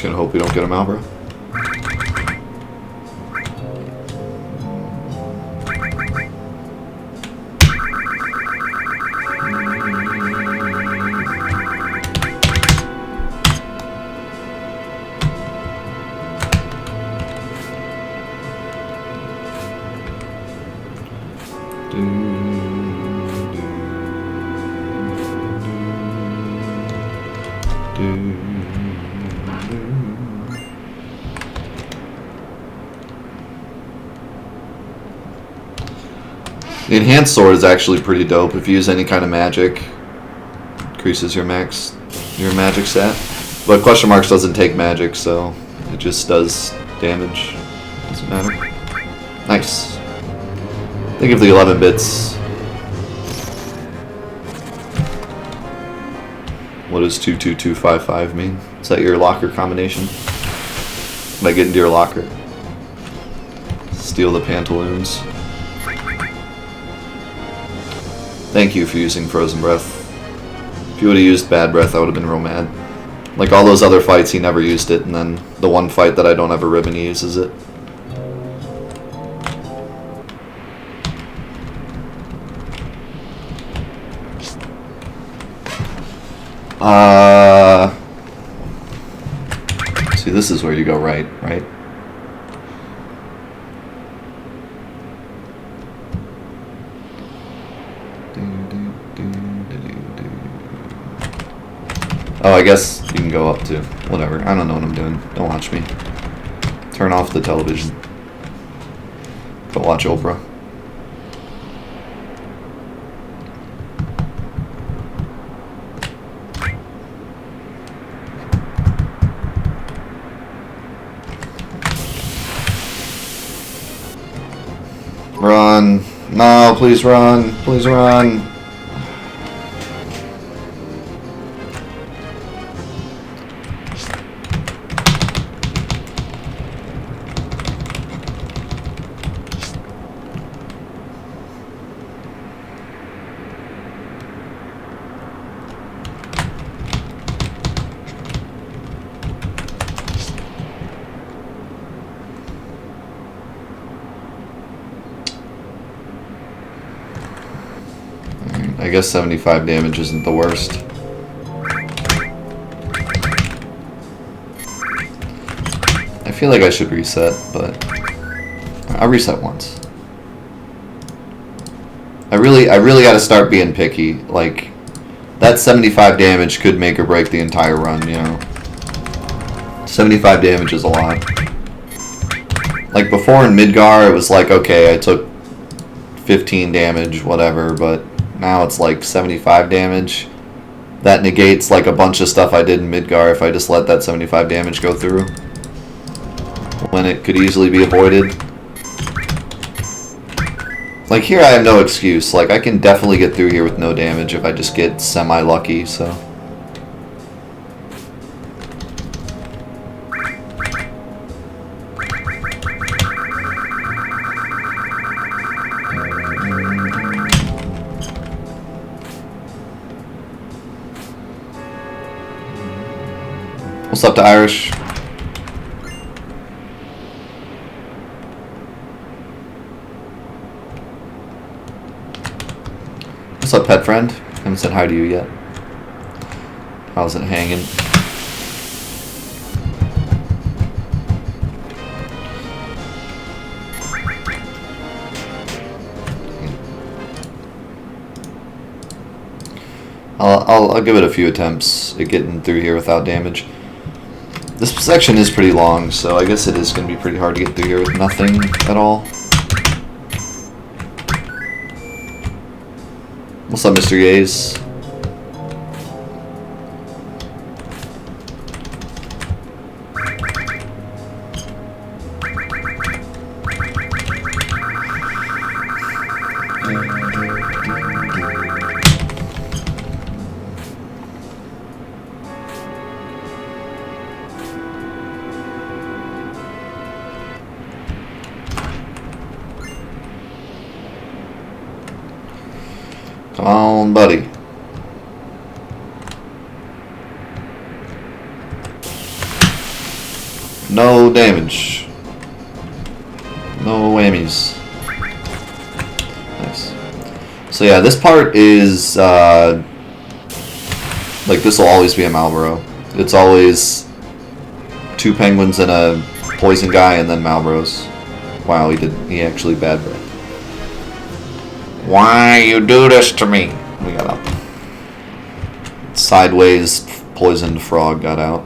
gonna hope we don't get him out, bro. The enhanced sword is actually pretty dope. If you use any kind of magic, increases your magic stat. But question marks doesn't take magic, so it just does damage. Doesn't matter. Nice. Think of the 11 bits. What does 22255 mean? Is that your locker combination? When I get into your locker, steal the pantaloons. Thank you for using Frozen Breath. If you would have used Bad Breath, I would have been real mad. Like all those other fights, he never used it, and then the one fight that I don't have a ribbon, he uses it. See, this is where you go right? Oh, I guess you can go up too. Whatever. I don't know what I'm doing. Don't watch me. Turn off the television. Go watch Oprah. Run. No, please run. Please run. I guess 75 damage isn't the worst. I feel like I should reset, but I'll reset once. I really gotta start being picky. Like, that 75 damage could make or break the entire run, you know. 75 damage is a lot. Like, before in Midgar, it was like, okay, I took 15 damage, whatever, but now it's like 75 damage. That negates like a bunch of stuff I did in Midgar if I just let that 75 damage go through, when it could easily be avoided. Like here I have no excuse. Like I can definitely get through here with no damage if I just get semi-lucky, so. What's up to Irish? What's up, pet friend? Haven't said hi to you yet. How's it hanging? I'll give it a few attempts at getting through here without damage. This section is pretty long, so I guess it is going to be pretty hard to get through here with nothing at all. What's up, Mr. Gaze? Come on, buddy. No damage. No whammies. Nice. So yeah, this part is like this will always be a Malboro. It's always 2 penguins and a poison guy, and then Malboros. Wow, he actually bad breath. Why you do this to me? We got up. Sideways poisoned frog got out.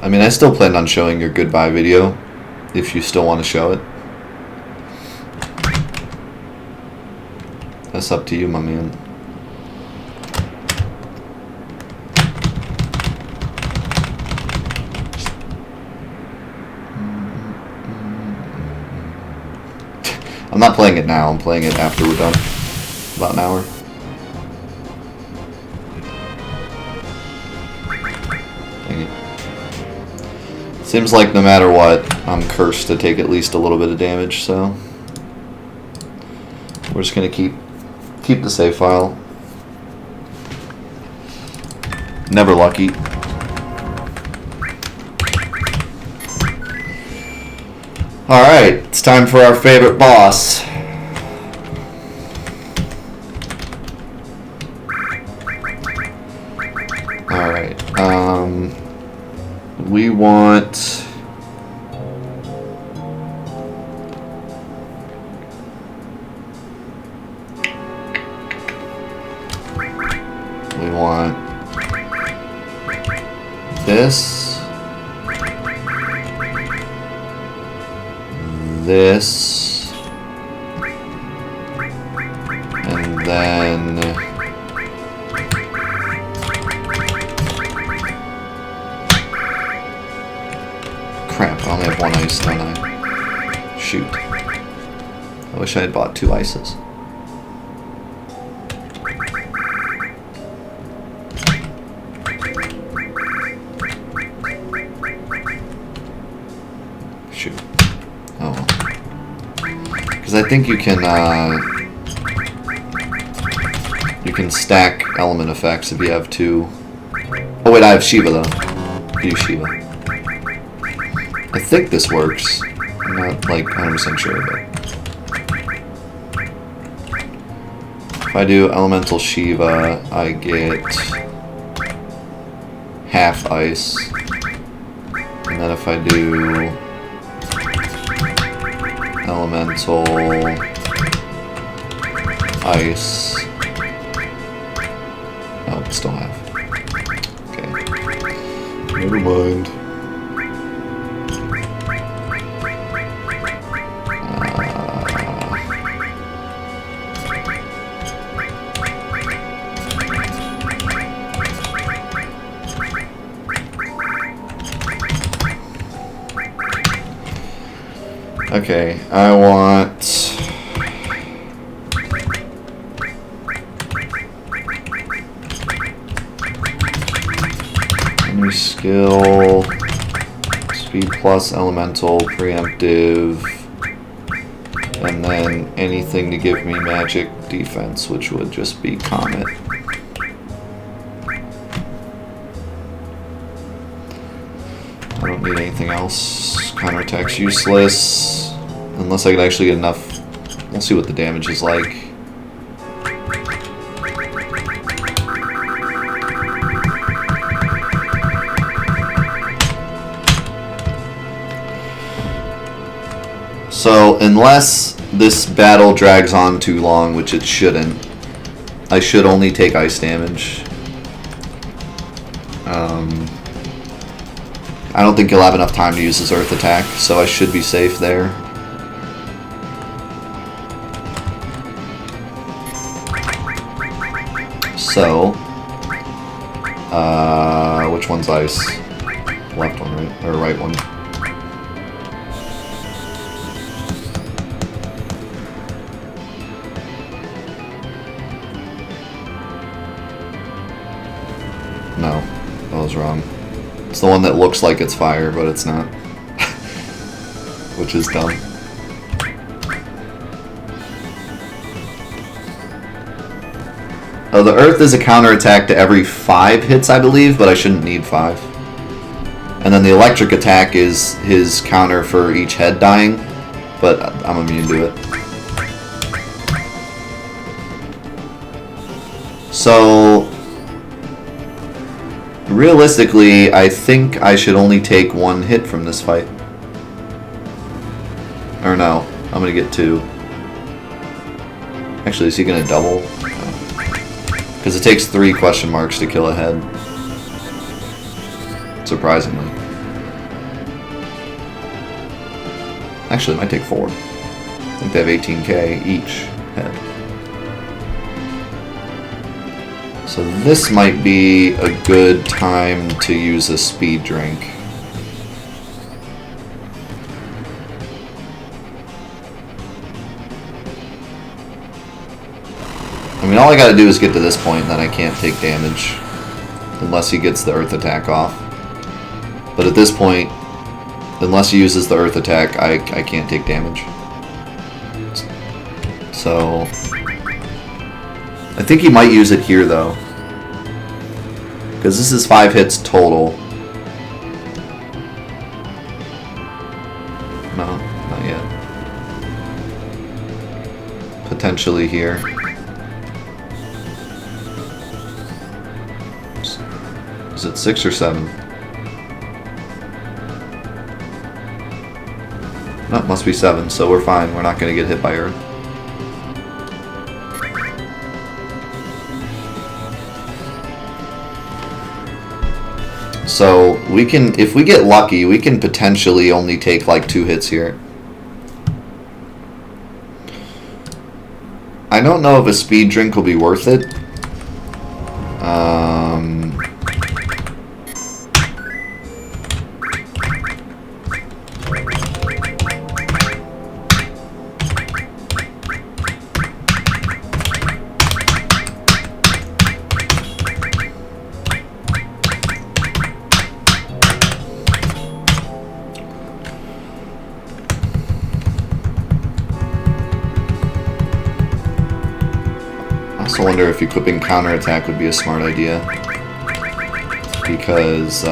I mean, I still plan on showing your goodbye video, if you still want to show it. That's up to you, my man. I'm not playing it now, I'm playing it after we're done. About an hour. Dang it. Seems like no matter what, I'm cursed to take at least a little bit of damage, so we're just gonna keep the save file. Never lucky. Alright, it's time for our favorite boss. Alright, we want... this, this, and then crap, I only have 1 ice, don't I? Shoot. I wish I had bought 2 ices. Shoot. Oh well. Because I think you can stack element effects if you have 2. Oh wait, I have Shiva though. Use Shiva. I think this works. I'm not like 100% sure, but if I do elemental Shiva, I get half ice, and then if I do elemental ice, oh, still have. Okay, never mind. Okay, I want a new skill, speed plus elemental, preemptive, and then anything to give me magic defense, which would just be Comet. I don't need anything else. Counterattack's useless. Unless I could actually get enough. We'll see what the damage is like. So, unless this battle drags on too long, which it shouldn't, I should only take ice damage. I don't think he'll have enough time to use his earth attack, so I should be safe there. So, which one's ice? Left one, right? Or right one? No, that was wrong. It's the one that looks like it's fire, but it's not. Which is dumb. Oh, the earth is a counterattack to every 5 hits, I believe, but I shouldn't need 5. And then the electric attack is his counter for each head dying, but I'm immune to it. So, realistically, I think I should only take 1 hit from this fight. Or no, I'm gonna get 2. Actually, is he gonna double? Because it takes 3 question marks to kill a head. Surprisingly. Actually, it might take 4. I think they have 18k each head. So this might be a good time to use a speed drink. I mean, all I gotta do is get to this point, and then I can't take damage. Unless he gets the earth attack off. But at this point, unless he uses the earth attack, I can't take damage. So, I think he might use it here, though. Because this is 5 hits total. No, not yet. Potentially here. Is it 6 or 7? No, it must be 7, so we're fine. We're not going to get hit by earth. So, we can, if we get lucky, we can potentially only take like 2 hits here. I don't know if a speed drink will be worth it. I also wonder if equipping counterattack would be a smart idea. Because,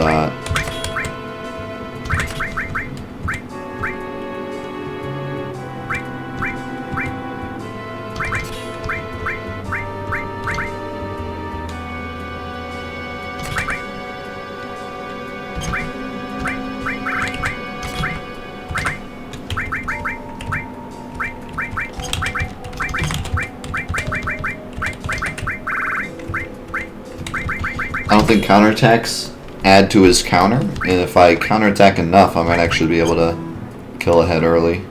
I don't think counterattacks add to his counter, and if I counterattack enough, I might actually be able to kill a head early.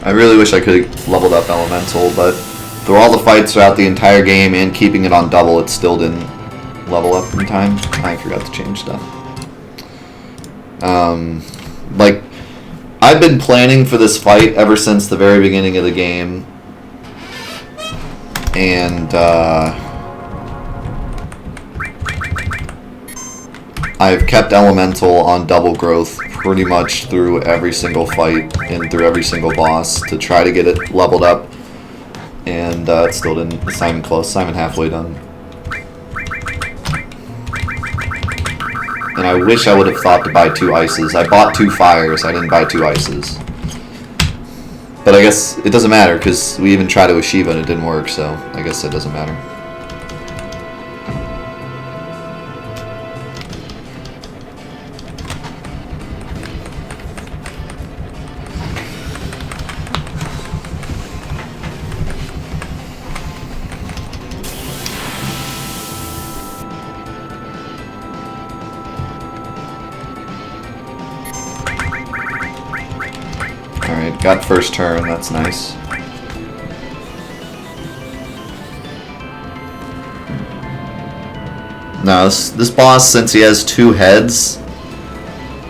I really wish I could have leveled up Elemental, but through all the fights throughout the entire game and keeping it on double, it still didn't level up in time. I forgot to change stuff. Like, I've been planning for this fight ever since the very beginning of the game, and I've kept Elemental on double growth pretty much through every single fight and through every single boss to try to get it leveled up, and it still didn't. It's not even close. It's not even halfway done. And I wish I would have thought to buy 2 ices. I bought 2 fires. I didn't buy 2 ices. But I guess it doesn't matter because we even tried it with Shiva and it didn't work, so I guess it doesn't matter. Got first turn, that's nice. No, this boss, since he has 2 heads,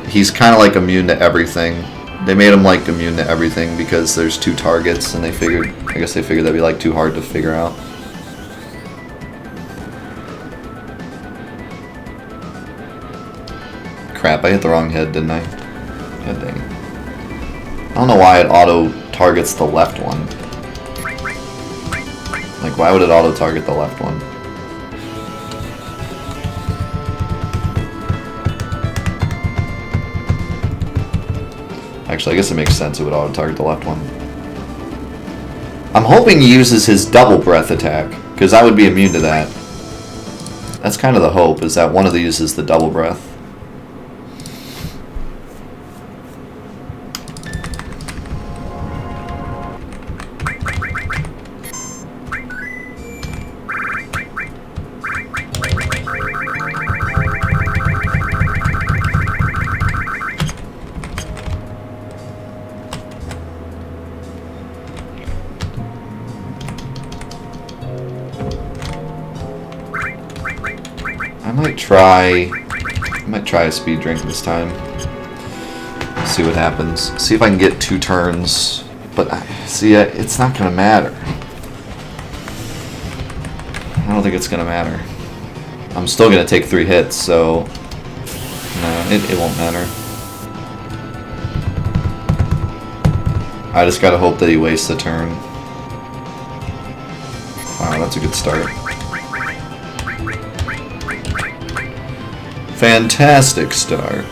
he's kind of like immune to everything. They made him like immune to everything because there's 2 targets, and I guess they figured that'd be like too hard to figure out. Crap, I hit the wrong head, didn't I? God dang it. I don't know why it auto-targets the left one. Like, why would it auto-target the left one? Actually, I guess it makes sense it would auto-target the left one. I'm hoping he uses his double breath attack, because I would be immune to that. That's kind of the hope, is that one of these is the double breath. I might try a speed drink this time. See what happens. See if I can get 2 turns. But see, it's not gonna matter. I don't think it's gonna matter. I'm still gonna take 3 hits, so no, it won't matter. I just gotta hope that he wastes a turn. Wow, that's a good start. Fantastic start.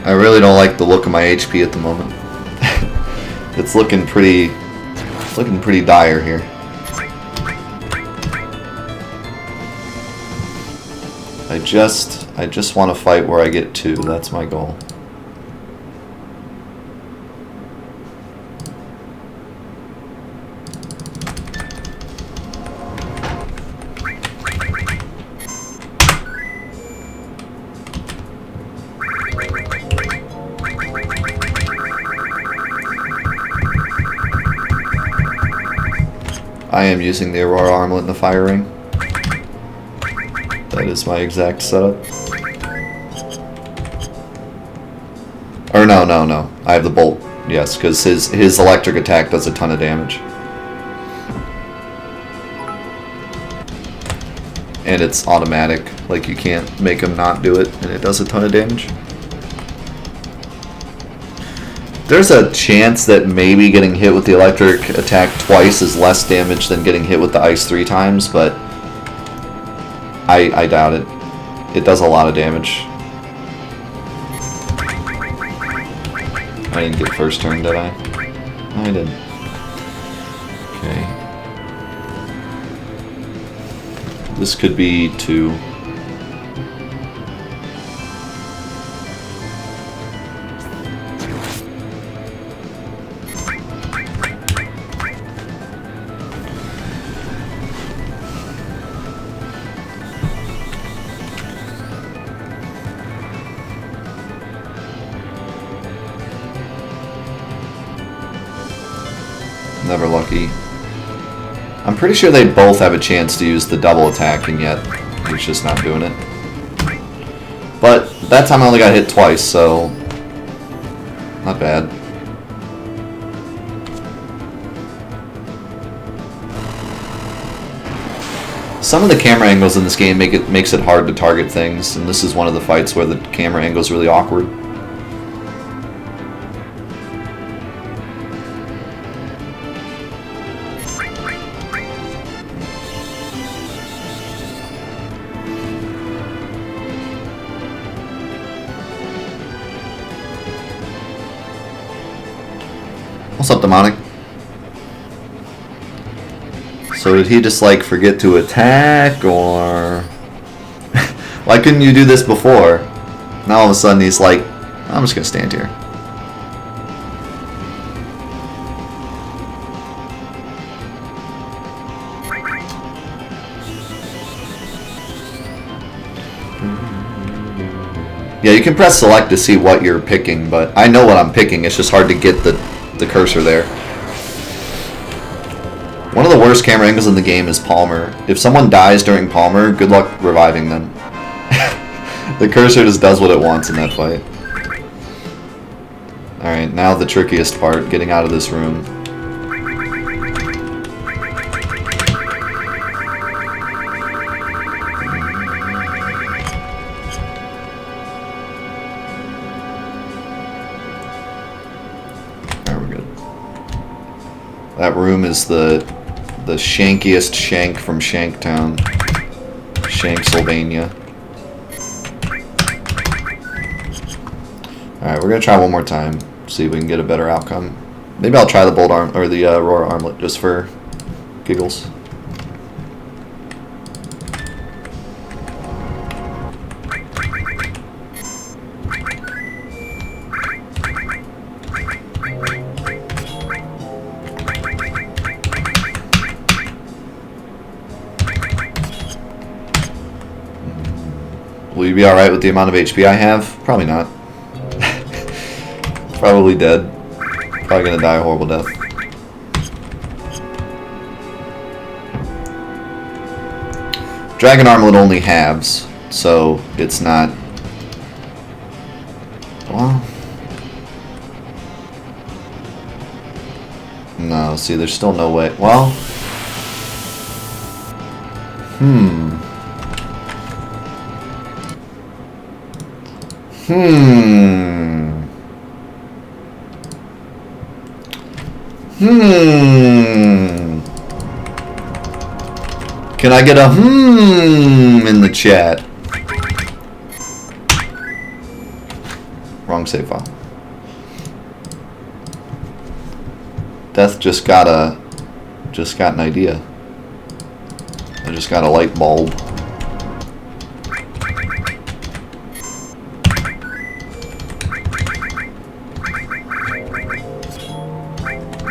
I really don't like the look of my HP at the moment. It's looking pretty dire here. I just want to fight where I get 2. That's my goal. I am using the Aurora Armlet in the fire ring. That is my exact setup. Or no. I have the bolt. Yes, because his electric attack does a ton of damage. And it's automatic. Like, you can't make him not do it, and it does a ton of damage. There's a chance that maybe getting hit with the electric attack twice is less damage than getting hit with the ice 3 times, but I doubt it. It does a lot of damage. I didn't get first turn, did I? No, I didn't. Okay. This could be 2. Never lucky. I'm pretty sure they both have a chance to use the double attack, and yet he's just not doing it. But that time I only got hit twice, so not bad. Some of the camera angles in this game makes it hard to target things, and this is one of the fights where the camera angle is really awkward. What's up, Demonic? So did he just like forget to attack, or why couldn't you do this before? Now all of a sudden he's like, I'm just gonna stand here. Yeah, you can press select to see what you're picking, but I know what I'm picking. It's just hard to get the cursor there. One of the worst camera angles in the game is Palmer. If someone dies during Palmer, good luck reviving them. The cursor just does what it wants in that fight. Alright, now the trickiest part, getting out of this room. That room is the shankiest shank from Shanktown. Shanksylvania. Alright, we're gonna try one more time. See if we can get a better outcome. Maybe I'll try the bolt arm or the Aurora armlet just for giggles. Will you be alright with the amount of HP I have? Probably not. Probably dead. Probably gonna die a horrible death. Dragon Armlet only halves, so it's not... Well... No, see, there's still no way... Well... Can I get a in the chat? Wrong save file. Death just got an idea. I just got a light bulb.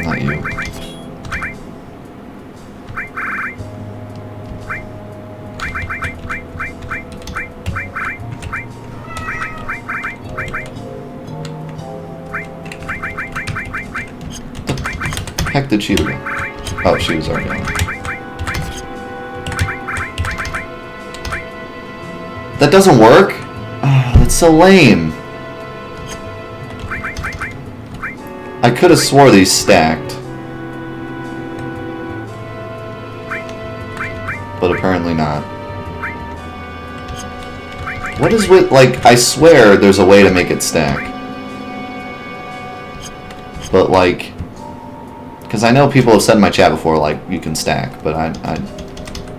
Not you. Heck did she go? Oh, she was already on. That doesn't work? Oh, that's so lame. I could have swore these stacked. But apparently not. What is with, like, I swear there's a way to make it stack. But, like... Because I know people have said in my chat before, like, you can stack, but I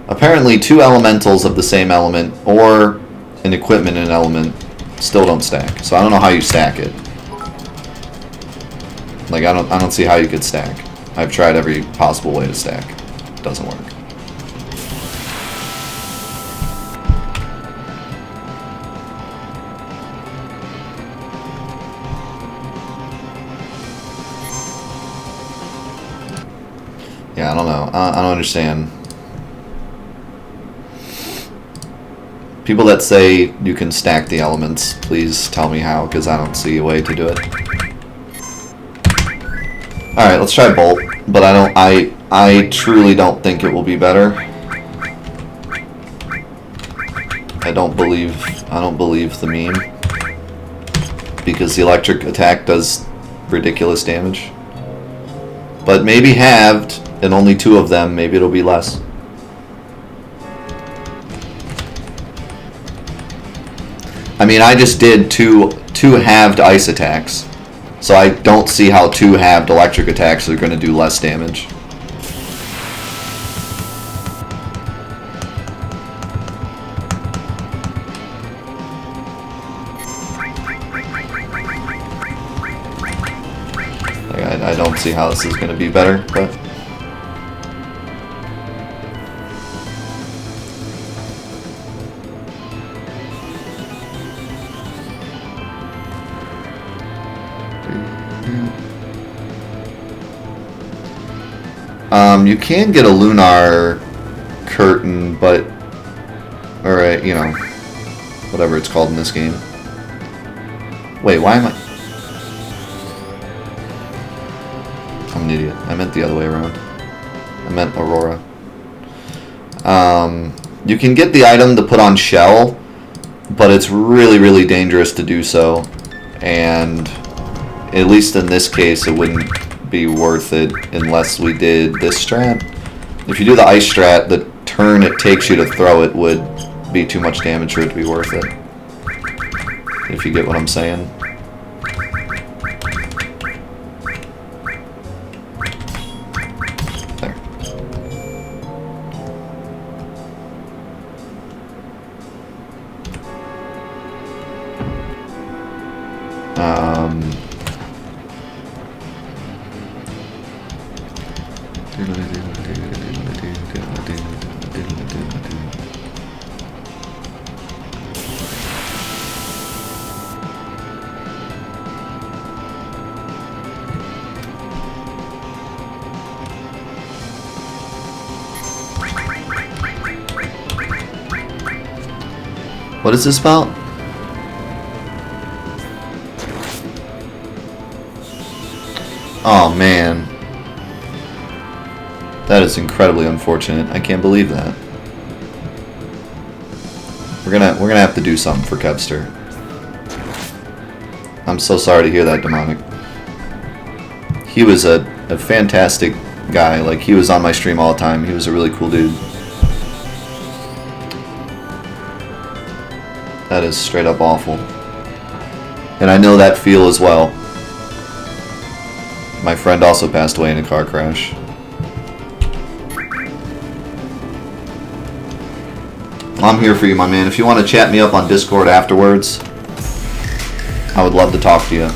apparently 2 elementals of the same element, or an equipment in an element, still don't stack. So I don't know how you stack it. Like, I don't see how you could stack. I've tried every possible way to stack. It doesn't work. Yeah, I don't know. I don't understand. People that say you can stack the elements, please tell me how, because I don't see a way to do it. Alright, let's try Bolt, but I truly don't think it will be better. I don't believe the meme. Because the electric attack does ridiculous damage. But maybe halved, and only 2 of them, maybe it'll be less. I mean, I just did two halved ice attacks. So I don't see how 2 halved electric attacks are going to do less damage. Like, I don't see how this is going to be better, but... You can get a lunar curtain, but... Or, you know, whatever it's called in this game. Wait, why am I... I'm an idiot. I meant the other way around. I meant Aurora. You can get the item to put on Shell, but it's really, really dangerous to do so. And at least in this case, it wouldn't be worth it unless we did this strat. If you do the ice strat, the turn it takes you to throw it would be too much damage for it to be worth it. If you get what I'm saying. There. What is this about? Oh man. That is incredibly unfortunate. I can't believe that. We're gonna have to do something for Kevster. I'm so sorry to hear that, Demonic. He was a fantastic guy. Like, he was on my stream all the time. He was a really cool dude. That is straight up awful. And I know that feel as well. My friend also passed away in a car crash. I'm here for you, my man. If you want to chat me up on Discord afterwards, I would love to talk to you.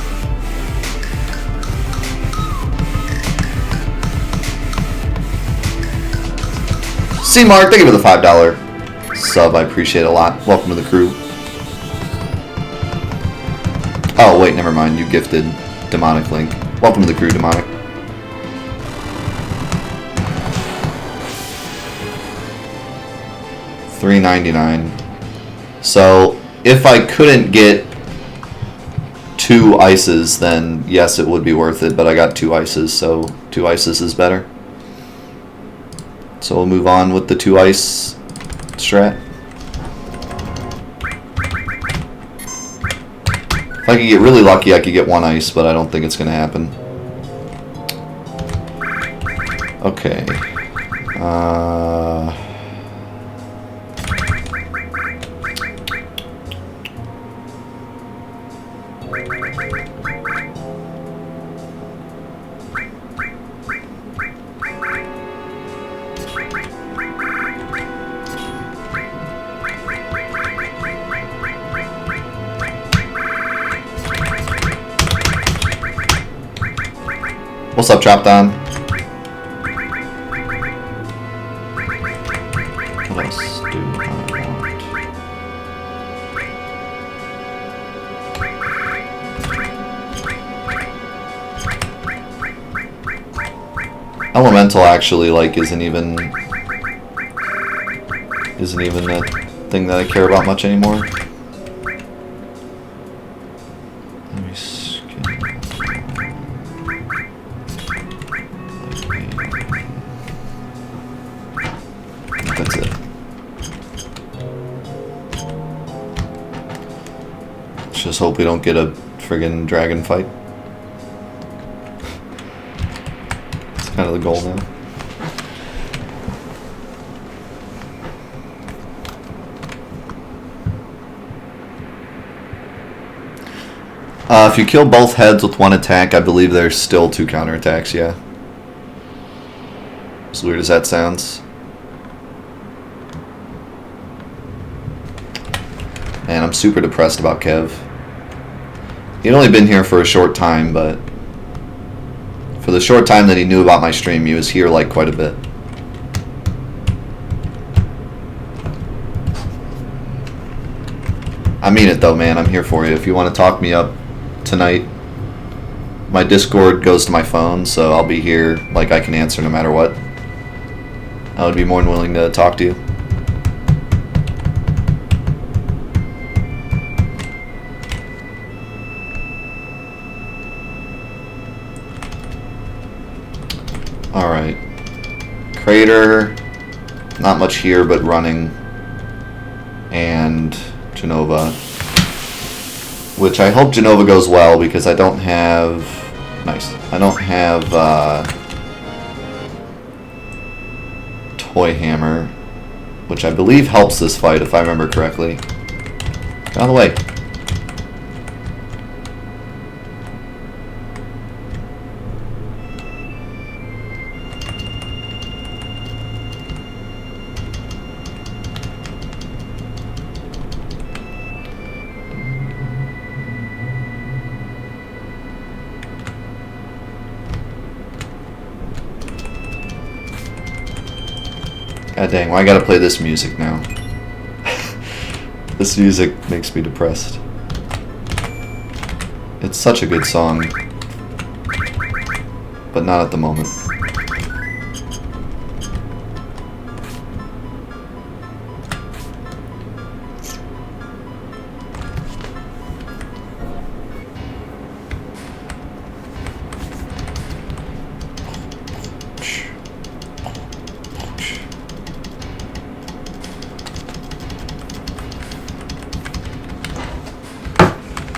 See, Mark, thank you for the $5 sub. I appreciate it a lot. Welcome to the crew. Oh, wait, never mind. You gifted Demonic Link. Welcome to the crew, Demonic. $3.99. So, if I couldn't get 2 ices, then yes, it would be worth it. But I got 2 ices, so 2 ices is better. So we'll move on with the 2 ice strat. If I could get really lucky, I could get 1 ice, but I don't think it's going to happen. Okay. What's up, Drop Down? What else do I want? Elemental actually, like, isn't even a thing that I care about much anymore. That's it. Let's just hope we don't get a friggin' dragon fight. It's kind of the goal now. If you kill both heads with 1 attack, I believe there's still 2 counterattacks, yeah. As weird as that sounds. Man, I'm super depressed about Kev. He'd only been here for a short time, but for the short time that he knew about my stream, he was here like quite a bit. I mean it though, man. I'm here for you. If you want to talk me up tonight, my Discord goes to my phone, so I'll be here. Like, I can answer no matter what. I would be more than willing to talk to you. Alright. Crater. Not much here, but running. And Genova. Which I hope Genova goes well, because I don't have... Nice. I don't have, Toy Hammer. Which I believe helps this fight, if I remember correctly. Get out of the way. God dang, why I gotta play this music now? This music makes me depressed. It's such a good song. But not at the moment.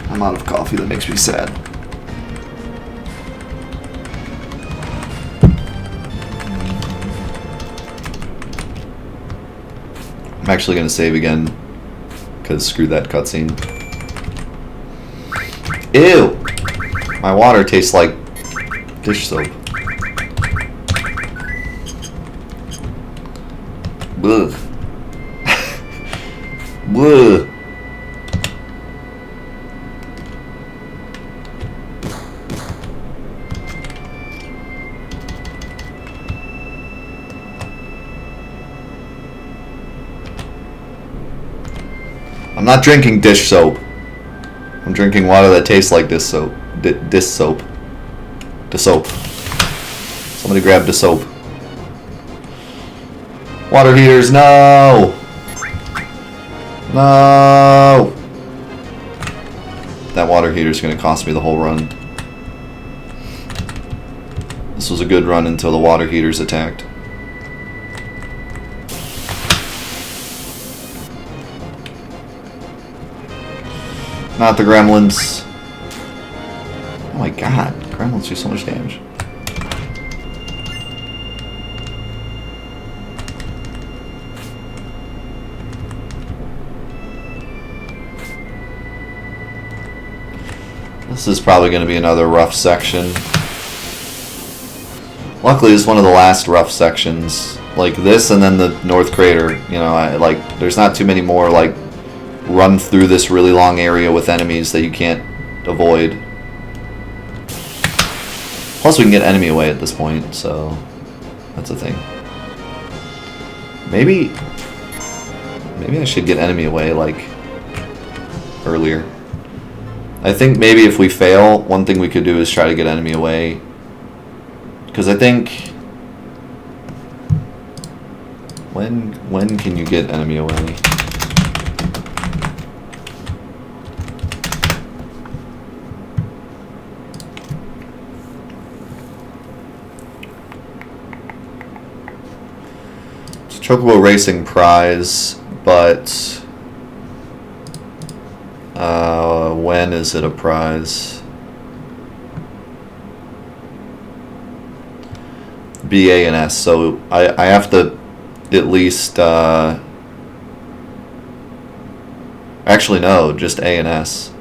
I'm out of coffee, that makes me sad. I'm actually gonna save again, because screw that cutscene. Ew! My water tastes like dish soap. Ugh. Ugh. I'm not drinking dish soap. I'm drinking water that tastes like this soap. Dish soap. The soap. Somebody grab the soap. Water heaters, no! No! That water heater's gonna cost me the whole run. This was a good run until the water heaters attacked. Not the gremlins. Oh my god, gremlins do so much damage. This is probably going to be another rough section. Luckily, it's one of the last rough sections. Like this and then the North Crater. You know, there's not too many more, like, run through this really long area with enemies that you can't avoid. Plus we can get enemy away at this point, so that's a thing. Maybe I should get enemy away, like, earlier. I think maybe if we fail, one thing we could do is try to get enemy away. Because I think... When can you get enemy away? Chocobo Racing prize, but when is it a prize? B, A, and S. So I have to at least actually no, just A and S.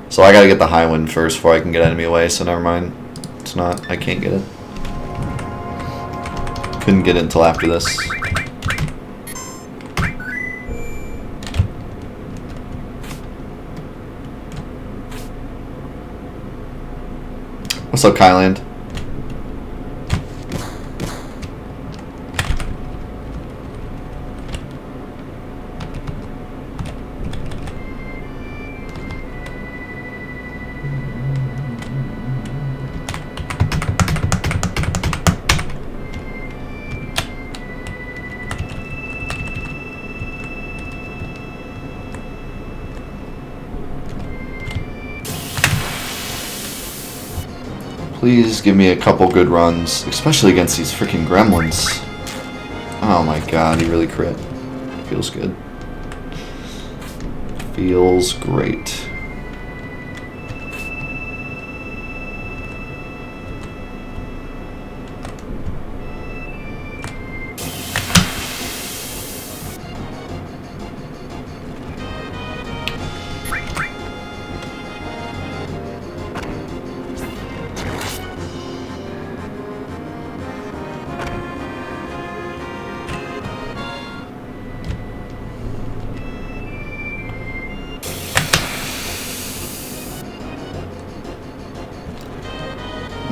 So I gotta get the high one first before I can get enemy away. So never mind. It's not. I can't get it. Couldn't get it until after this. What's up, Kyland? Please give me a couple good runs, especially against these freaking gremlins. Oh my god, he really crit. Feels good. Feels great.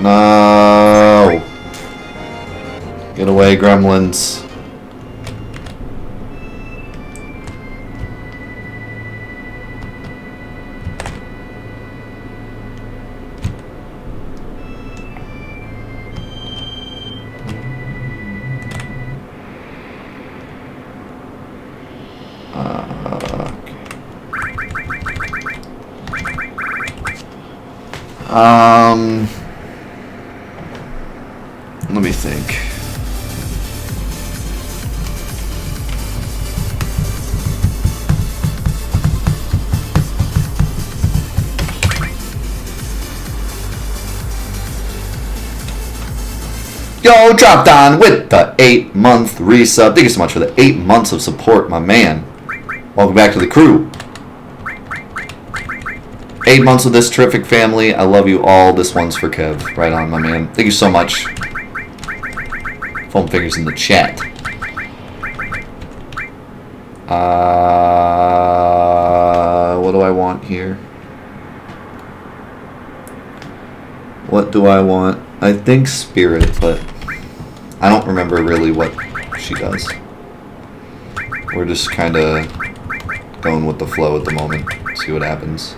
No! Get away, gremlins. Let me think. Yo, dropped on with the 8-month resub. Thank you so much for the 8 months of support, my man. Welcome back to the crew. 8 months with this terrific family. I love you all. This one's for Kev. Right on, my man. Thank you so much. Foam fingers in the chat. What do I want here? What do I want? I think Spirit, but I don't remember really what she does. We're just kind of going with the flow at the moment. See what happens.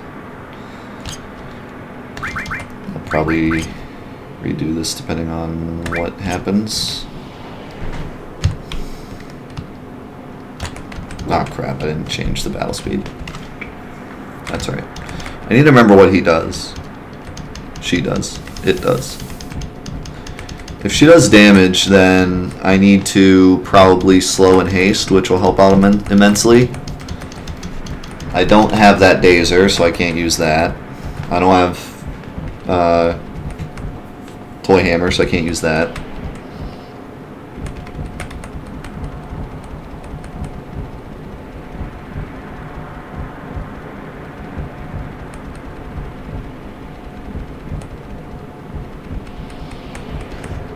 I'll probably redo this depending on what happens. Oh crap, I didn't change the battle speed. That's alright. I need to remember what he does. She does. It does. If she does damage, then I need to probably slow and haste, which will help out immensely. I don't have that Dazer, so I can't use that. I don't have Toy Hammer, so I can't use that.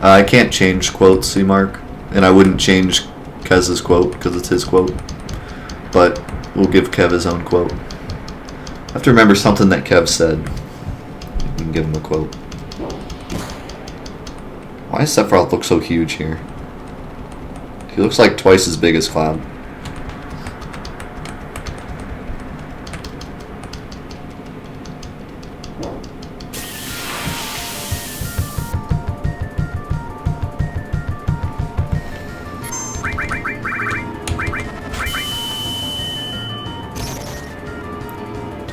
I can't change quotes, see Mark, and I wouldn't change Kez's quote because it's his quote, but we'll give Kev his own quote. I have to remember something that Kev said. You can give him a quote. Why does Sephiroth look so huge here? He looks like twice as big as Cloud.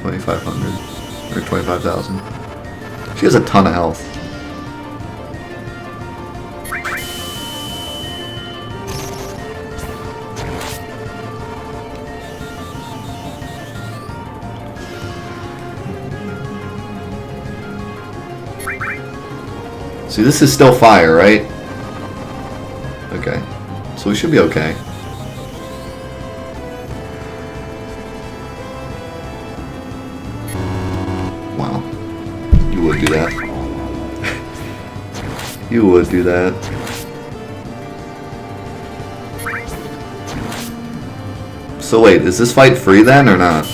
$2,500 or 25,000. She has a ton of health. See, this is still fire, right? Okay. So we should be okay. Wow. You would do that. You would do that. So wait, is this fight free then or not?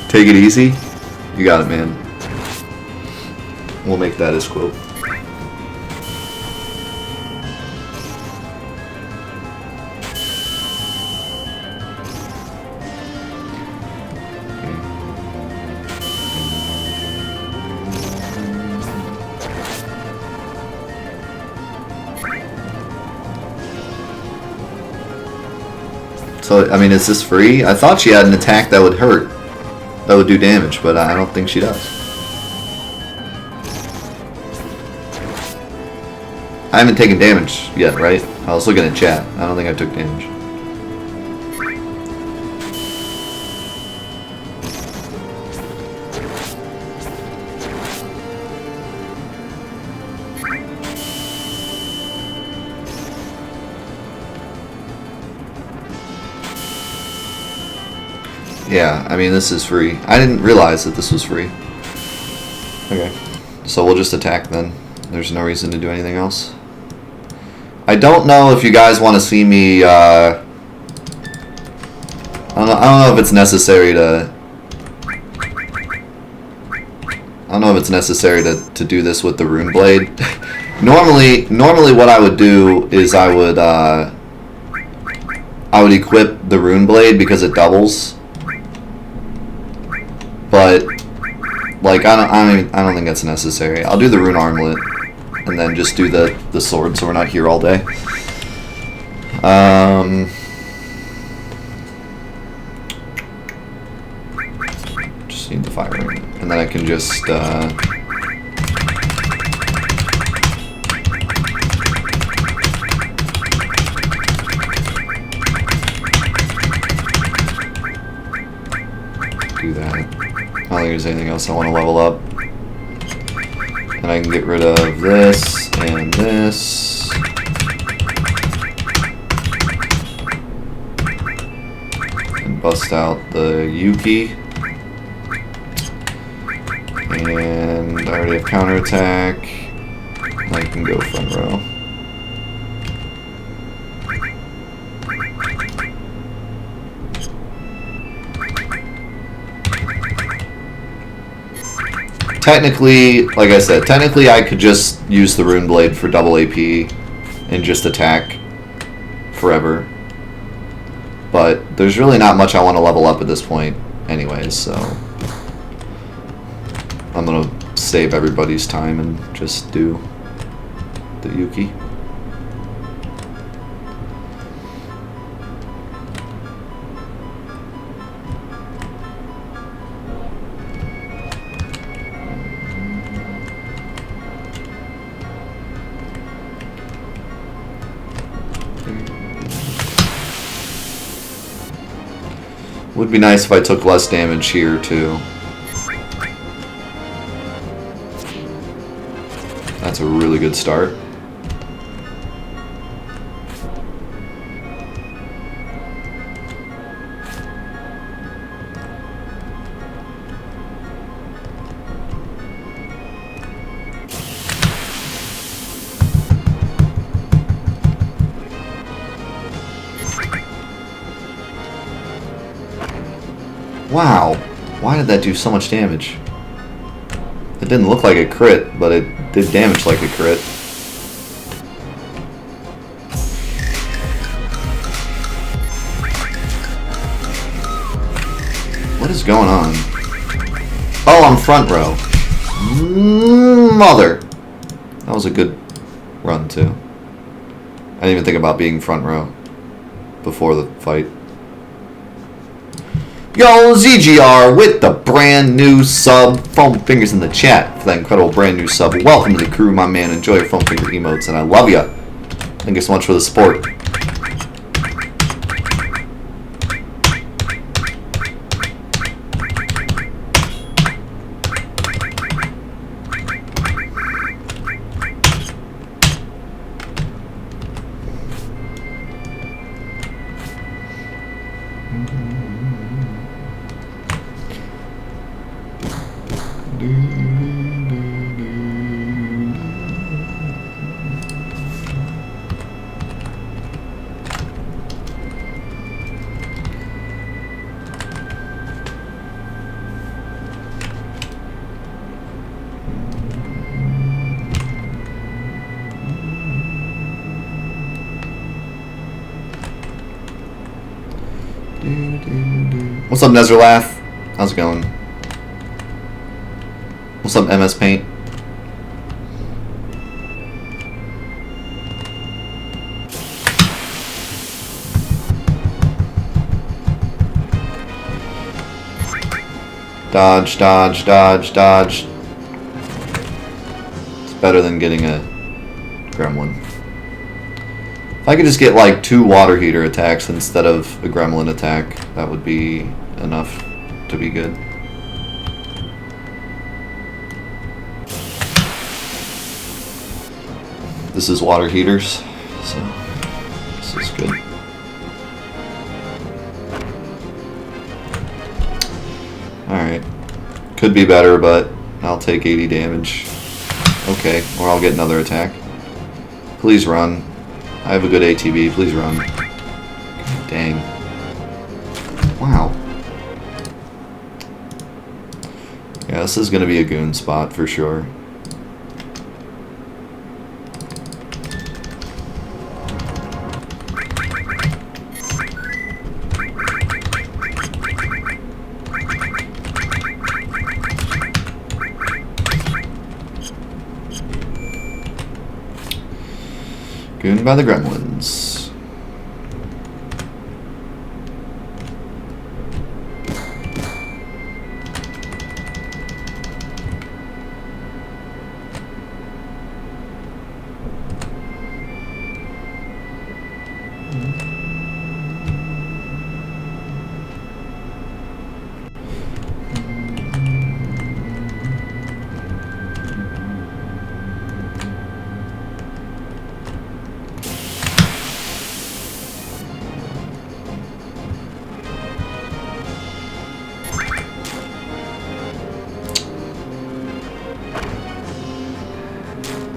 Take it easy. You got it, man. We'll make that his quote. So, I mean, is this free? I thought she had an attack that would hurt. That would do damage, but I don't think she does. I haven't taken damage yet, right? I was looking at chat. I don't think I took damage. Yeah, I mean, this is free. I didn't realize that this was free. Okay. So we'll just attack then. There's no reason to do anything else. I don't know if you guys want to see me, I don't know if it's necessary to... I don't know if it's necessary to do this with the rune blade. Normally what I would do is I would equip the rune blade because it doubles. But like I don't think that's necessary. I'll do the rune armlet and then just do the sword so we're not here all day. Just need the fire ring, and then I can just do that. I don't think there's anything else I want to level up. And I can get rid of this and this. And bust out the Yuki. And I already have counterattack. I can go front row. Technically, like I said, technically I could just use the rune blade for double AP and just attack forever. But there's really not much I want to level up at this point anyways, so I'm going to save everybody's time and just do the Yuki. Would be nice if I took less damage here too. That's a really good start. Wow, why did that do so much damage? It didn't look like a crit, but it did damage like a crit. What is going on? Oh, I'm front row. Mother! That was a good run, too. I didn't even think about being front row before the fight. Yo, ZGR with the brand new sub. Foam fingers in the chat for that incredible brand new sub. Welcome to the crew, my man. Enjoy your foam finger emotes, and I love ya. Thank you so much for the support. What's up, Nezerlath? How's it going? What's up, MS Paint? Dodge, dodge, dodge, dodge. It's better than getting a gremlin. If I could just get like 2 water heater attacks instead of a gremlin attack, that would be enough to be good. This is water heaters, so this is good. Alright. Could be better, but I'll take 80 damage. Okay, or I'll get another attack. Please run. I have a good ATB, please run. God dang. Wow. Yeah, this is gonna be a goon spot for sure. Gooned by the gremlins.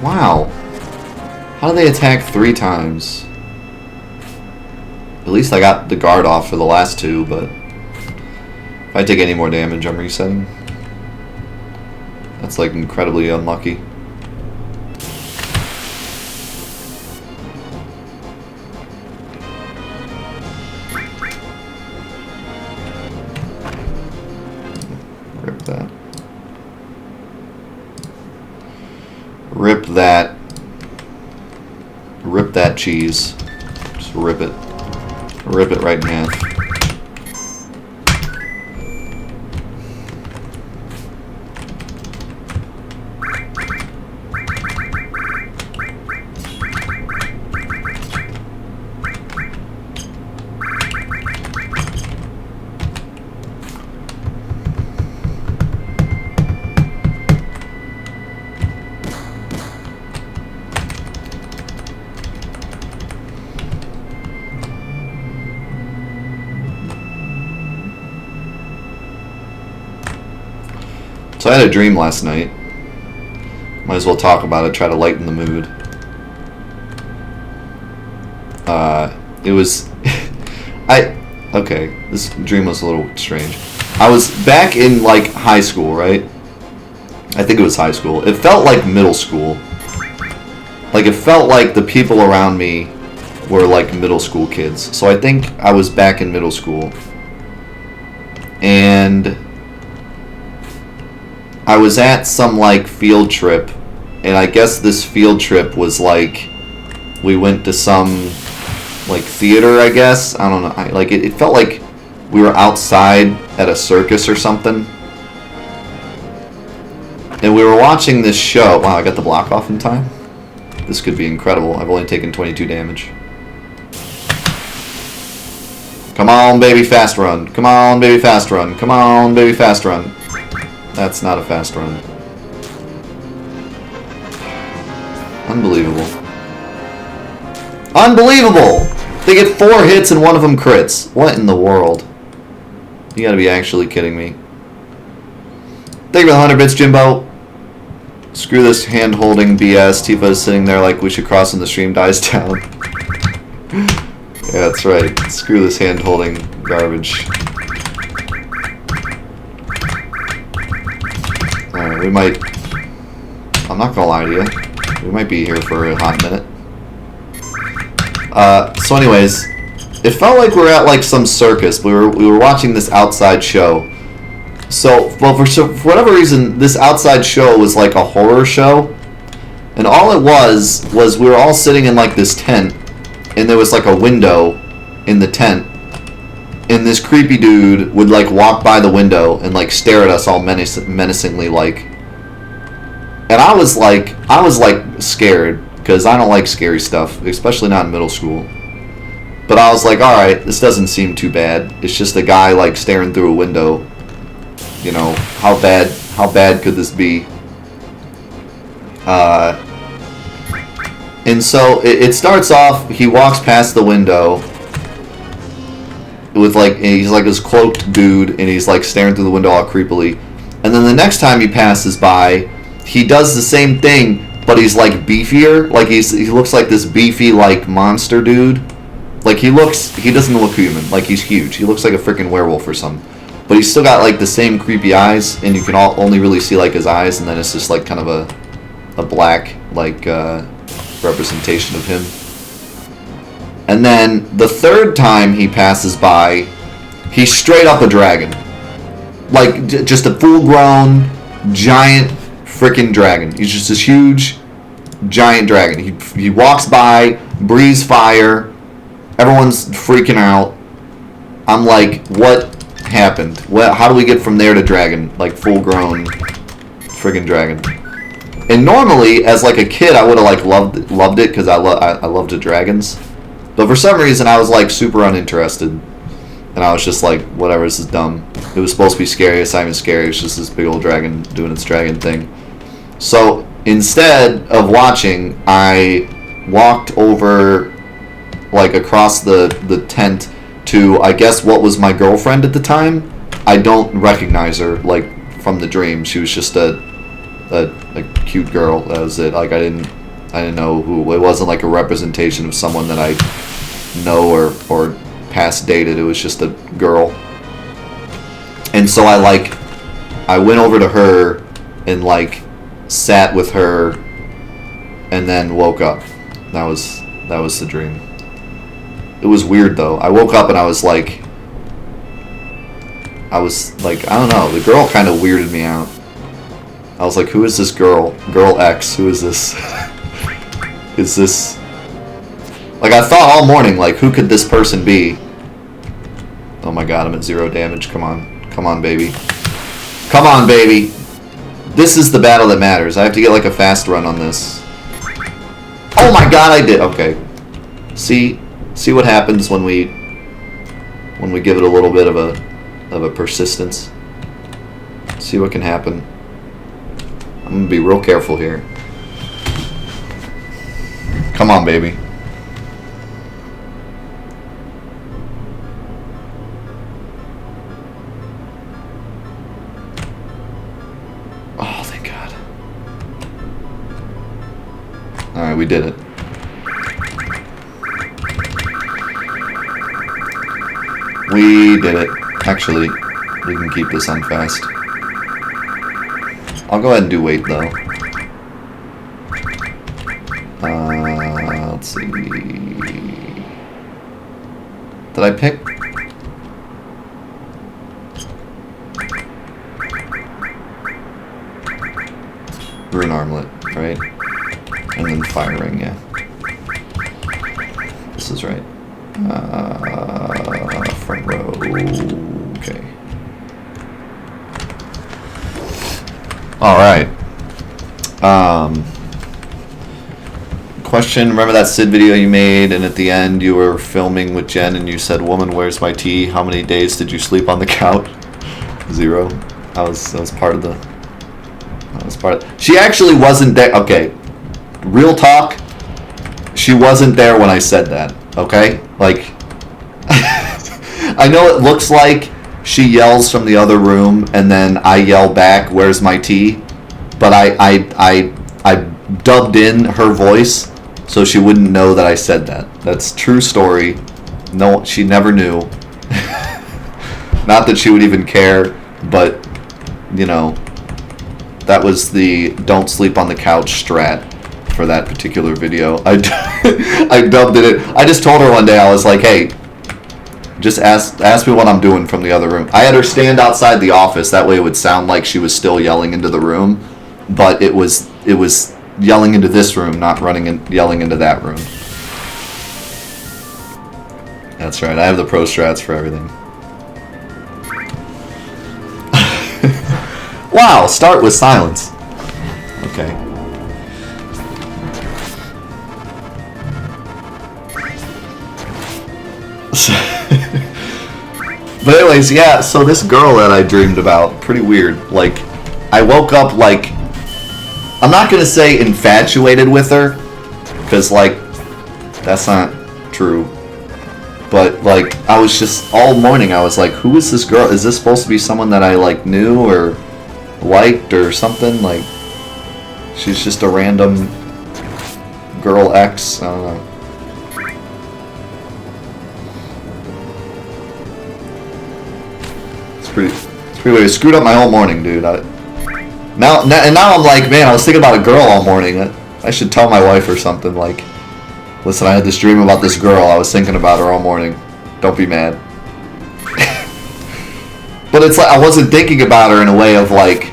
Wow. How did they attack 3 times? At least I got the guard off for the last 2, but if I take any more damage, I'm resetting. That's like incredibly unlucky. Rip that. Rip that. Rip that cheese. Just rip it. Rip it right in half. So I had a dream last night. Might as well talk about it, try to lighten the mood. It was... Okay, this dream was a little strange. I was back in, like, high school, right? I think it was high school. It felt like middle school. Like, it felt like the people around me were, like, middle school kids. So I think I was back in middle school. And I was at some, like, field trip, and I guess this field trip was, like, we went to some, like, theater, I guess? I don't know. It felt like we were outside at a circus or something. And we were watching this show. Wow, I got the block off in time? This could be incredible. I've only taken 22 damage. Come on, baby, fast run. Come on, baby, fast run. Come on, baby, fast run. That's not a fast run. Unbelievable. Unbelievable! They get 4 hits and 1 of them crits. What in the world? You gotta be actually kidding me. Thank you for the 100 bits, Jimbo. Screw this hand-holding BS. Tifa's sitting there like we should cross when the stream dies down. Yeah, that's right. Screw this hand-holding garbage. Alright, we might... I'm not gonna lie to you. We might be here for a hot minute. So anyways, it felt like we were at like some circus. We were watching this outside show. So, well, for whatever reason, this outside show was like a horror show. And all it was we were all sitting in like this tent. And there was like a window in the tent. and this creepy dude would like walk by the window and like stare at us all menacingly, like. And I was like scared because I don't like scary stuff, especially not in middle school. But I was like, all right, this doesn't seem too bad. It's just a guy like staring through a window. You know, how bad could this be? And so it starts off. He walks past the window with like, he's like this cloaked dude, and he's like staring through the window all creepily. And then the next time he passes by, he does the same thing, but he's like beefier. Like he looks like this beefy like monster dude. Like he doesn't look human. Like he's huge. He looks like a freaking werewolf or something. But he's still got like the same creepy eyes, and you can only really see like his eyes, and then it's just like kind of a black like representation of him. And then the third time he passes by, he's straight up a dragon. Like just a full-grown giant freaking dragon. He's just this huge giant dragon. He walks by, breathes fire. Everyone's freaking out. I'm like, what happened? How do we get from there to dragon? Like full-grown freaking dragon. And normally, as like a kid, I would have like loved it because I loved the dragons. But for some reason, I was like super uninterested, and I was just like, whatever, this is dumb. It was supposed to be scary. It's not even scary. It's just this big old dragon doing its dragon thing. So instead of watching, I walked over, like across the tent to, I guess, what was my girlfriend at the time. I don't recognize her like from the dream. She was just a cute girl. That was it. Like I didn't know who. It wasn't like a representation of someone that I know or past dated. It was just a girl. And so I went over to her and like sat with her, and then woke up. That was the dream. It was weird though. I woke up and I was like, I don't know. The girl kind of weirded me out. I was like, who is this girl? Girl X, who is this? Is this... Like, I thought all morning, like, who could this person be? Oh my god, I'm at 0 damage. Come on. Come on, baby. Come on, baby! This is the battle that matters. I have to get, like, a fast run on this. Oh my god, I did! Okay. See what happens when we give it a little bit of a persistence. See what can happen. I'm gonna be real careful here. Come on, baby. Oh, thank God. Alright, we did it. We did it. Actually, we can keep this on fast. I'll go ahead and do wait, though. Let's see. Did I pick? Rune armlet, right? And then firing, yeah. This is right. Front row. Okay. Alright. Question, remember that Sid video you made, and at the end you were filming with Jen and you said, "Woman, where's my tea? How many days did you sleep on the couch?" 0. That was part of the... She actually wasn't there. Okay. Real talk. She wasn't there when I said that. Okay? Like... I know it looks like she yells from the other room and then I yell back, "Where's my tea?" But I dubbed in her voice so she wouldn't know that I said that. That's true story. No, she never knew. Not that she would even care, but, you know, that was the don't sleep on the couch strat for that particular video. I dubbed it. I just told her one day, I was like, hey, just ask me what I'm doing from the other room. I had her stand outside the office. That way it would sound like she was still yelling into the room, but it was yelling into this room, not yelling into that room. That's right. I have the pro strats for everything. Wow, start with silence. Okay. But anyways, yeah, so this girl that I dreamed about, pretty weird. Like, I woke up, like, I'm not gonna say infatuated with her, because, like, that's not true. But, like, I was just, all morning, I was like, who is this girl? Is this supposed to be someone that I, like, knew or liked or something? Like, she's just a random girl X, I don't know. It's pretty weird. It screwed up my whole morning, dude. Now I'm like, man, I was thinking about a girl all morning. I should tell my wife or something, like, listen, I had this dream about this girl. I was thinking about her all morning. Don't be mad. But it's like, I wasn't thinking about her in a way of like,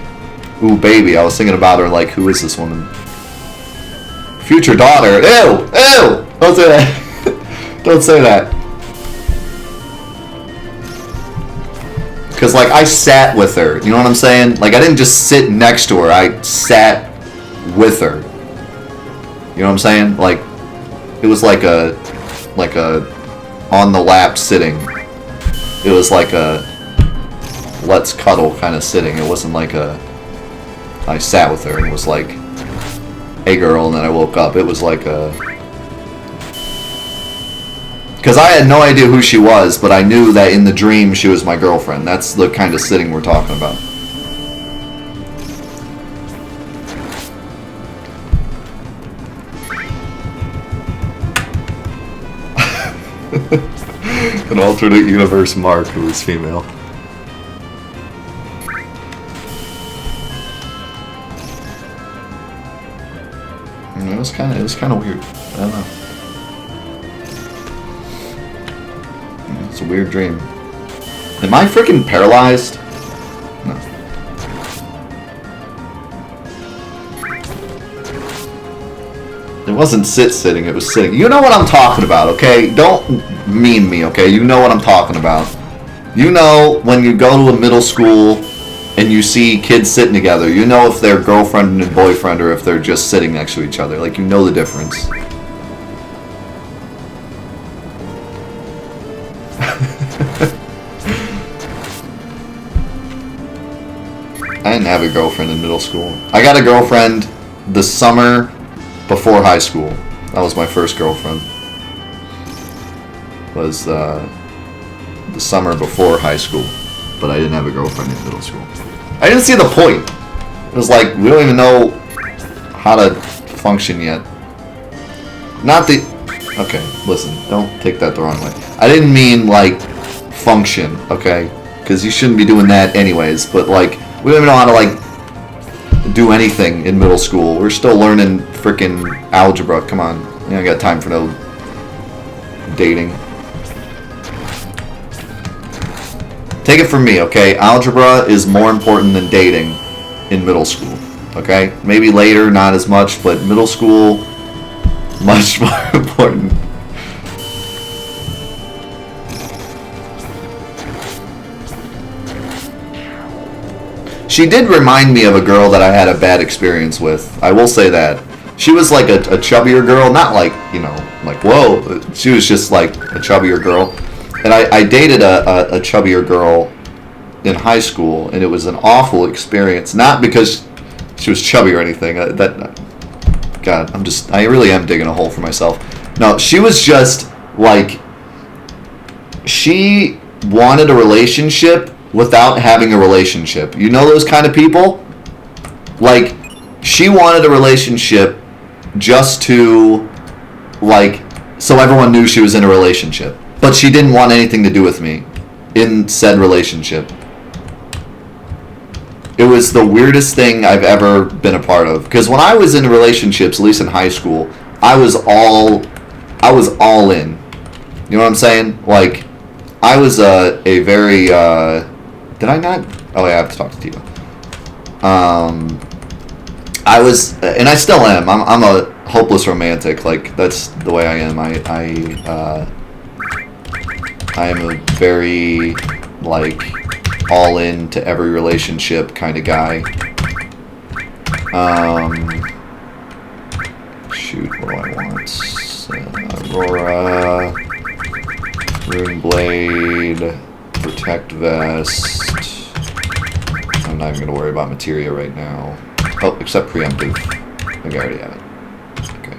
ooh, baby. I was thinking about her like, who is this woman? Future daughter. Ew! Ew! Don't say that. Don't say that. Because, like, I sat with her. You know what I'm saying? Like, I didn't just sit next to her. I sat with her. You know what I'm saying? Like, it was like a on the lap sitting. It was like a let's cuddle kind of sitting. It wasn't like a I sat with her and was like, hey girl, and then I woke up. It was like a, because I had no idea who she was, but I knew that in the dream she was my girlfriend. That's the kind of sitting we're talking about. An alternate universe Mark who was female. It was kind of weird. I don't know. It's a weird dream. Am I freaking paralyzed? No. It wasn't sitting, it was sitting. You know what I'm talking about, okay? Don't meme me, okay? You know what I'm talking about. You know when you go to a middle school and you see kids sitting together, you know if they're girlfriend and boyfriend or if they're just sitting next to each other. Like, you know the difference. I didn't have a girlfriend in middle school. I got a girlfriend the summer before high school. That was my first girlfriend. Was the summer before high school. But I didn't have a girlfriend in middle school. I didn't see the point. It was like, we don't even know how to function yet. Not the... Okay, listen, don't take that the wrong way. I didn't mean, like, function, okay? Because you shouldn't be doing that anyways. But, like, we don't even know how to, like, do anything in middle school. We're still learning freaking algebra. Come on. You ain't got time for no dating. Take it from me, okay? Algebra is more important than dating in middle school, okay? Maybe later, not as much, but middle school, much more important. She did remind me of a girl that I had a bad experience with. I will say that. She was like a chubbier girl, not like, you know, like, whoa. She was just like a chubbier girl. And I dated a chubbier girl in high school, and it was an awful experience. Not because she was chubby or anything. God, I really am digging a hole for myself. No, she was just like, she wanted a relationship without having a relationship. You know those kind of people? Like, she wanted a relationship just to, like, so everyone knew she was in a relationship. But she didn't want anything to do with me in said relationship. It was the weirdest thing I've ever been a part of. Because when I was in relationships, at least in high school, I was all in. You know what I'm saying? Like, I was a very, did I not? Oh, yeah, I have to talk to Tiva. I was, and I still am. I'm a hopeless romantic. Like, that's the way I am. I am a very, like, all into every relationship kind of guy. Shoot, what do I want? Aurora, Rune Blade, Protect Vest. I'm not even going to worry about materia right now. Oh, except preemptive. I think I already have it. Okay.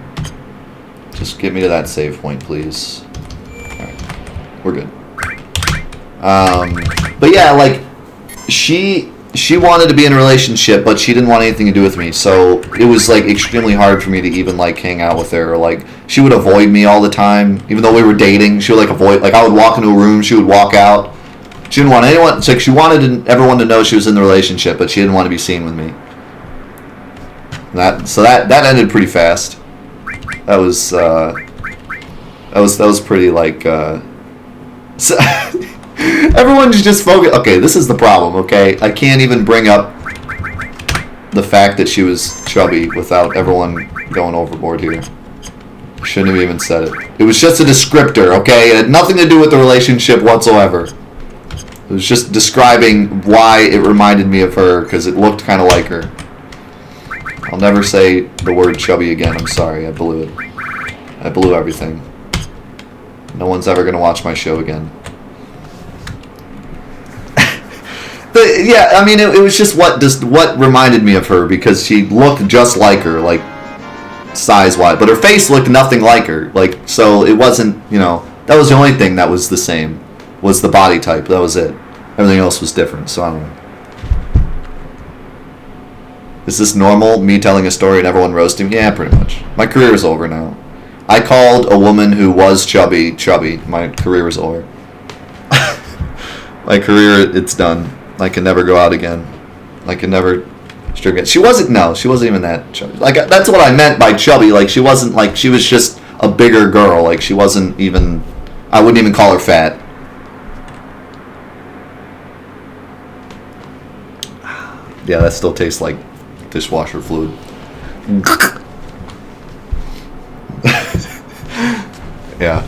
Just get me to that save point, please. Alright. We're good. But yeah, like, she wanted to be in a relationship, but she didn't want anything to do with me, so it was, like, extremely hard for me to even, like, hang out with her. Like, she would avoid me all the time, even though we were dating. She would, like, avoid, like, I would walk into a room, she would walk out. She didn't want anyone, it's like she wanted everyone to know she was in the relationship, but she didn't want to be seen with me. So that ended pretty fast. That was pretty, like, so everyone's just focused. Okay, this is the problem, okay? I can't even bring up the fact that she was chubby without everyone going overboard here. Shouldn't have even said it. It was just a descriptor, okay? It had nothing to do with the relationship whatsoever. It was just describing why it reminded me of her, because it looked kind of like her. I'll never say the word chubby again. I'm sorry. I blew it. I blew everything. No one's ever going to watch my show again. But yeah, I mean, it was just what reminded me of her, because she looked just like her, like, size-wise. But her face looked nothing like her. Like, so it wasn't, you know, that was the only thing that was the same, was the body type. That was it. Everything else was different, so I don't know. Is this normal, me telling a story and everyone roasting me? Yeah, pretty much. My career is over now. I called a woman who was chubby. My career is over. My career, it's done. I can never go out again. I can never strip again. She wasn't even that chubby. Like, that's what I meant by chubby. Like, she wasn't, like, she was just a bigger girl. Like, she wasn't even, I wouldn't even call her fat. Yeah, that still tastes like dishwasher fluid. Yeah.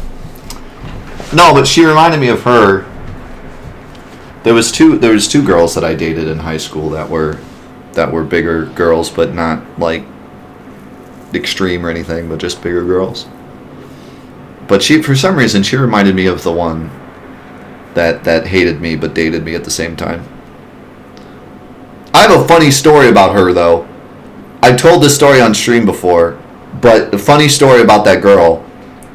No, but she reminded me of her. There was two girls that I dated in high school that were bigger girls, but not like extreme or anything, but just bigger girls. But she, for some reason, she reminded me of the one that hated me but dated me at the same time. I have a funny story about her, though. I've told this story on stream before, but a funny story about that girl.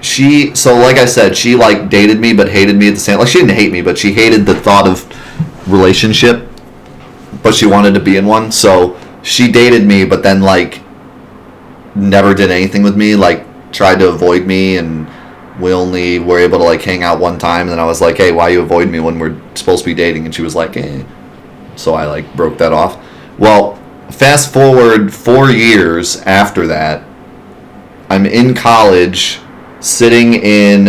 So like I said, she, like, dated me but hated me at the same, like, she didn't hate me, but she hated the thought of relationship, but she wanted to be in one. So she dated me, but then, like, never did anything with me, like, tried to avoid me, and we only were able to, like, hang out one time, and then I was like, hey, why you avoid me when we're supposed to be dating? And she was like, eh. So I, like, broke that off. Well, fast forward 4 years after that, I'm in college, sitting in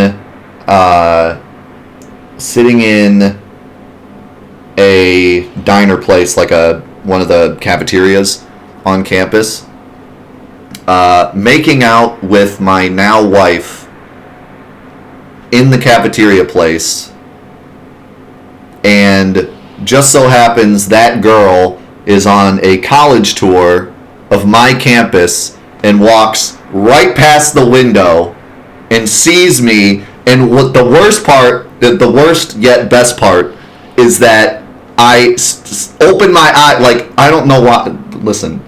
a diner place, like one of the cafeterias on campus, making out with my now wife in the cafeteria place, and just so happens that girl is on a college tour of my campus and walks right past the window and sees me. And what the worst part, the worst yet best part, is that I open my eye, like, I don't know why. Listen,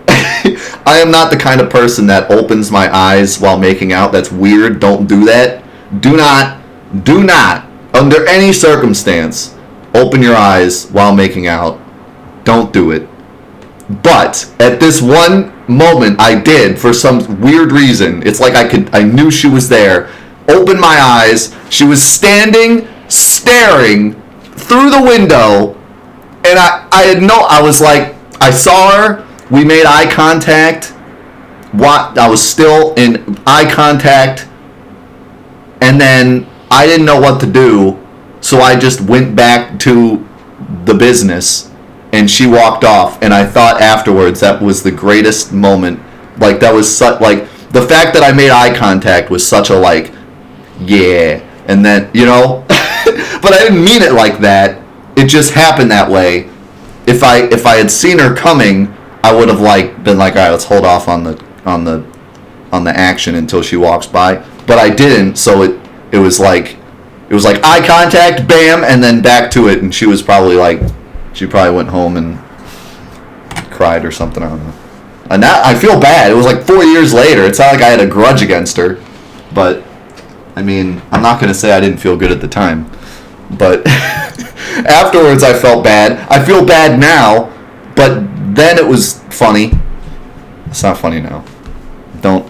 I am not the kind of person that opens my eyes while making out. That's weird. Don't do that. Do not, under any circumstance, open your eyes while making out. Don't do it. But at this one moment, I did, for some weird reason. It's like I knew she was there. Opened my eyes. She was standing, staring through the window, and I was like, I saw her. We made eye contact. I was still in eye contact, and then I didn't know what to do. So I just went back to the business, and she walked off. And I thought afterwards that was the greatest moment. Like, that was such, like, the fact that I made eye contact was such a, like, yeah. And then, you know, but I didn't mean it like that. it just happened that way. If I had seen her coming, I would have like been like, all right, let's hold off on the action until she walks by. But I didn't, so it was like eye contact, bam, and then back to it. And she probably went home and cried or something. I don't know. And now I feel bad. It was like 4 years later. It's not like I had a grudge against her, but I mean, I'm not gonna say I didn't feel good at the time, but afterwards I felt bad. I feel bad now, but then it was funny. It's not funny now. Don't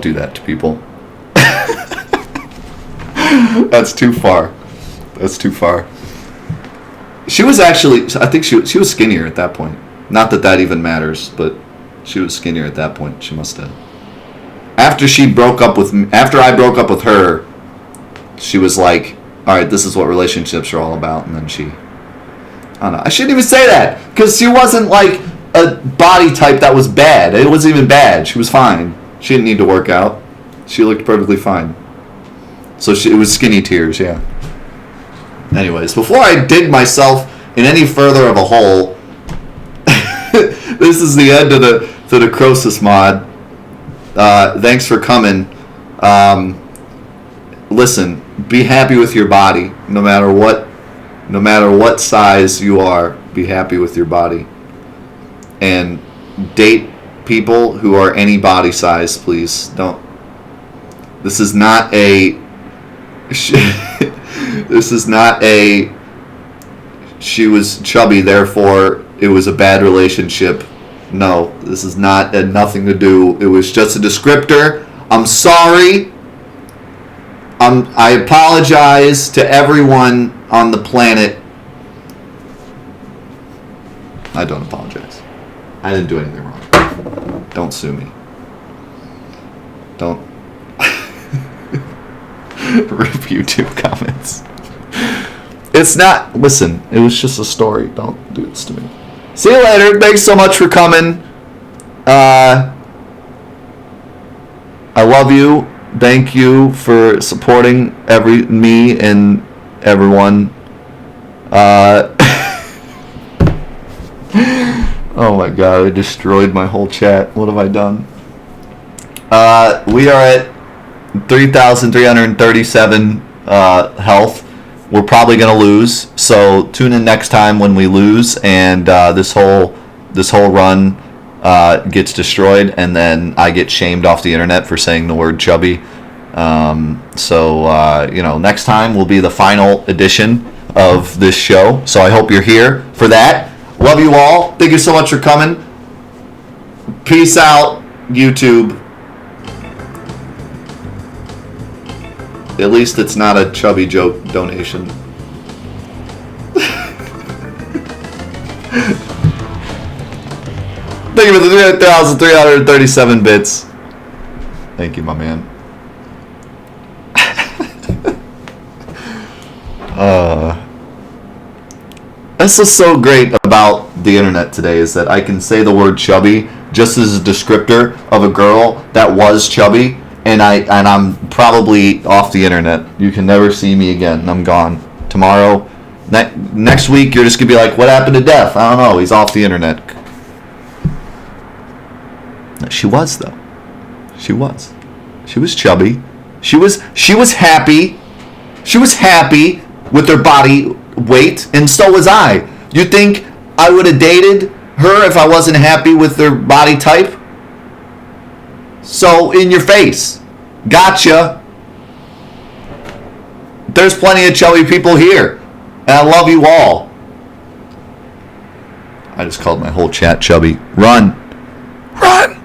do that to people. That's too far. That's too far. She was actually, I think she was skinnier at that point. Not that even matters, but she was skinnier at that point. She must have. After I broke up with her, she was like, all right, this is what relationships are all about. And then I don't know. I shouldn't even say that, because she wasn't like a body type that was bad. It wasn't even bad. She was fine. She didn't need to work out. She looked perfectly fine. So it was skinny tears, yeah. Anyways, before I dig myself in any further of a hole, this is the end of the Necrosis mod. Thanks for coming. Listen, be happy with your body, no matter what size you are. Be happy with your body, and date people who are any body size, please. Don't. This is not a. This is not a. She was chubby, therefore it was a bad relationship. No, this is not, had nothing to do. It was just a descriptor. I'm sorry. I apologize to everyone on the planet. I don't apologize. I didn't do anything wrong. Don't sue me. Don't rip YouTube comments. It's not, listen, it was just a story. Don't do this to me. See you later. Thanks so much for coming. I love you. Thank you for supporting me and everyone. Oh my god, I destroyed my whole chat. What have I done? We are at 3,337 health. We're probably gonna lose, so tune in next time when we lose, and this whole run gets destroyed, and then I get shamed off the internet for saying the word chubby. Next time will be the final edition of this show. So I hope you're here for that. Love you all. Thank you so much for coming. Peace out, YouTube. At least it's not a chubby joke donation. Thank you for the 3,337 bits. Thank you, my man. That's what's so great about the internet today, is that I can say the word chubby just as a descriptor of a girl that was chubby, and I'm probably off the internet. You can never see me again. I'm gone. Tomorrow, next week, you're just gonna be like, what happened to Death? I don't know. He's off the internet. She was, though. She was chubby. She was happy. She was happy with her body weight, and so was I. You think I would have dated her if I wasn't happy with her body type? So, in your face. Gotcha. There's plenty of chubby people here, and I love you all. I just called my whole chat chubby. Run. Run.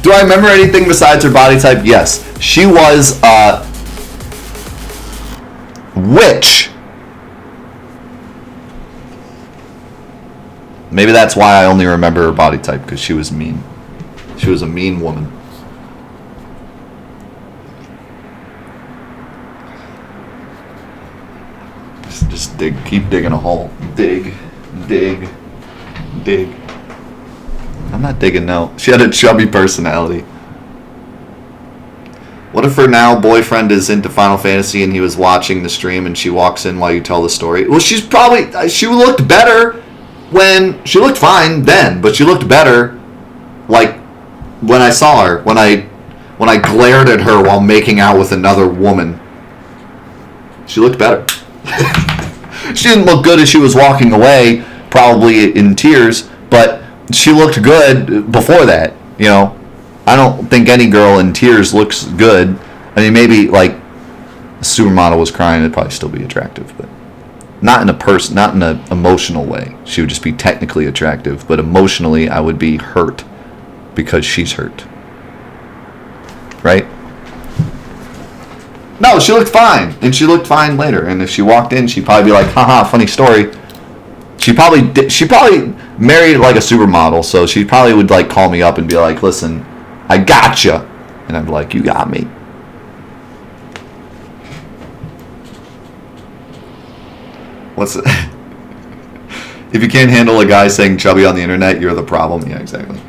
Do I remember anything besides her body type? Yes. She was a witch. Maybe that's why I only remember her body type, because she was mean. She was a mean woman. Just dig, keep digging a hole. Dig. I'm not digging, no. She had a chubby personality. What if her now boyfriend is into Final Fantasy and he was watching the stream and she walks in while you tell the story? Well, she looked better when, she looked fine then, but she looked better, like, when I saw her, when I glared at her while making out with another woman. She looked better. She didn't look good as she was walking away, probably in tears, but she looked good before that, you know. I don't think any girl in tears looks good. I mean, maybe like a supermodel was crying, it'd probably still be attractive, but not in an emotional way. She would just be technically attractive, but emotionally I would be hurt because she's hurt. Right? No, she looked fine, and she looked fine later. And if she walked in, she'd probably be like, haha, funny story. She probably married like a supermodel, so she probably would like call me up and be like, listen, I gotcha. And I'd be like, you got me. What's it? If you can't handle a guy saying chubby on the internet, you're the problem. Yeah, exactly.